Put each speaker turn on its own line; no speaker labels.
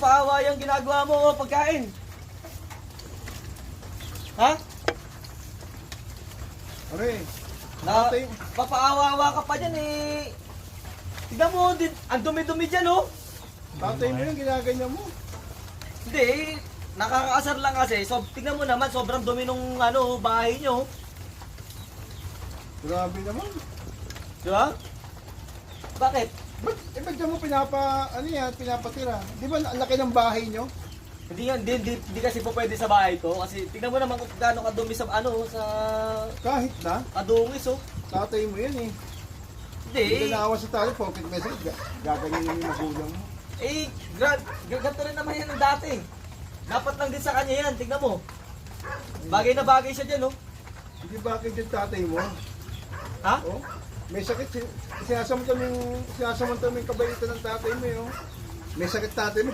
paawa yung ginagawa mo o pagkain. Ha?
Are,
Na,
tatay,
papaawa-awa ka pa dyan eh. Tignan mo, ang dumi-dumi dyan oh.
tatay mo yung ginaganyan mo.
Hindi, nakakaasar lang kasi. So, tignan mo naman, sobrang dumi nung bahay nyo.
Grabe naman.
Di ba? Bakit?
Ba't dyan mo pinapatira? Di ba ang laki ng bahay nyo?
Hindi kasi po pwede sa bahay ko. Kasi tignan mo naman kung gaano kadumi sa sa
Kahit na,
kadungis oh.
tatay mo yan eh.
Hindi.
Hindi na awa sa tali, pocket message, gaganyan yung magulang mo.
Eh, ganito rin naman yan ng dati. Dapat lang din sa kanya yan, tignan mo. Bagay na bagay siya dyan oh.
Hindi bakit yung tatay mo?
Ha?
Oh, may sakit, sinasamantala yung kabaitan ng tatay mo eh. Oh. May sakit tatay mo,